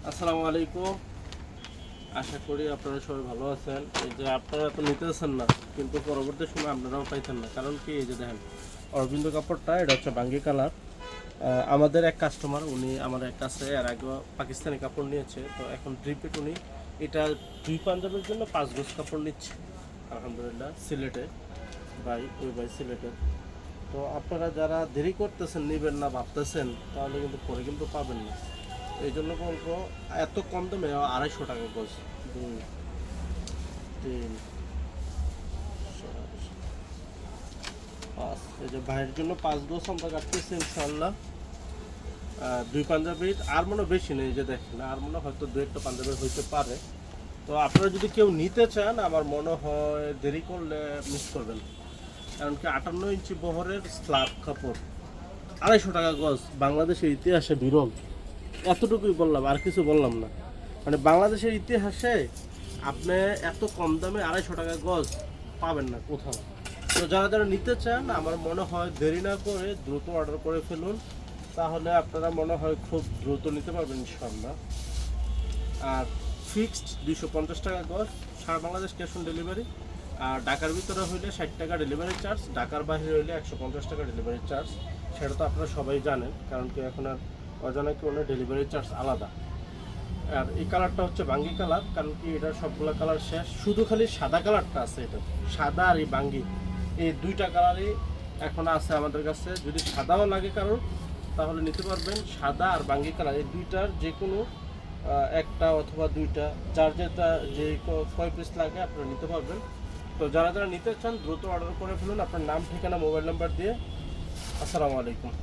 আসসালামু আলাইকুম। আশা করি আপনারা সবাই ভালো আছেন। এই যে আপনারা তো নিতেছেন না, কিন্তু পরবর্তী সময় আপনারাও পাইতেন না। কারণ কি, এই যে দেখেন অরবিন্দ কাপড়টা, এটা হচ্ছে বাঙ্গি কালার। আমাদের এক কাস্টমার, উনি আমার এক কাছে এর আগে পাকিস্তানি কাপড় নিয়েছে, তো এখন রিপিট উনি এটা 2 পাঞ্জাবের জন্য 5 গজ কাপড় নিচ্ছে। আলহামদুলিল্লাহ, সিলেটে ওই ভাই সিলেটে। তো আপনারা যারা দেরি করতেছেন, নেবেন না ভাবতেছেন, তাহলে কিন্তু পরে কিন্তু পাবেন না। এই জন্য বলবো, এত কম দামে 250 টাকা গজ। 2, 3, 4, 5। এই যে ভাইয়ের জন্য 5 গজ আমরা কাটতেছি ইনশাল্লাহ। 2 পাঞ্জাবির আর মনে হয় বেশি নেই, এই যে দেখেন, আর মনে হয় হয়তো 2 একটা পাঞ্জাবির হইতে পারে। তো আপনারা যদি কেউ নিতে চান, আমার মনে হয় দেরি করলে মিস করবেন। কারণ কি, 58 ইঞ্চি বহরের স্ল্যাব কাপড় 250 টাকা গজ, বাংলাদেশের ইতিহাসে বিরল। এতটুকুই বললাম, আর কিছু বললাম না। মানে বাংলাদেশের ইতিহাসে আপনি এত কম দামে 250 টাকা গজ পাবেন না কোথাও। তো যারা যারা নিতে চান, আমার মনে হয় দেরি না করে দ্রুত অর্ডার করে ফেলুন, তাহলে আপনারা মনে হয় খুব দ্রুত নিতে পারবেন ইনশাল্লাহ। আর ফিক্সড 250 টাকা গজ, সারা বাংলাদেশ ক্যাশ অন ডেলিভারি। আর ঢাকার ভিতরে হইলে 60 টাকা ডেলিভারি চার্জ, ঢাকার বাইরে হইলে 150 টাকা ডেলিভারি চার্জ। সেটা তো আপনারা সবাই জানেন, কারণ কি এখন আর অজানা কি অন্য ডেলিভারি চার্জ আলাদা। আর এই কালারটা হচ্ছে বাঙ্গি কালার, কারণ কি এটা সবগুলো কালার শেষ, শুধু খালি সাদা কালারটা আছে। এটা সাদা আর এই বাঙ্গি, এই দুইটা কালারই এখন আছে আমাদের কাছে। যদি সাদাও লাগে কারোর, তাহলে নিতে পারবেন। সাদা আর বাঙ্গি কালার, এই দুইটার যে কোনো একটা অথবা দুইটা, যার যেটা যে কয় পিস লাগে আপনারা নিতে পারবেন। তো যারা যারা নিতে চান দ্রুত অর্ডার করে ফেলুন, আপনার নাম, ঠিকানা, মোবাইল নাম্বার দিয়ে। আসসালামু আলাইকুম।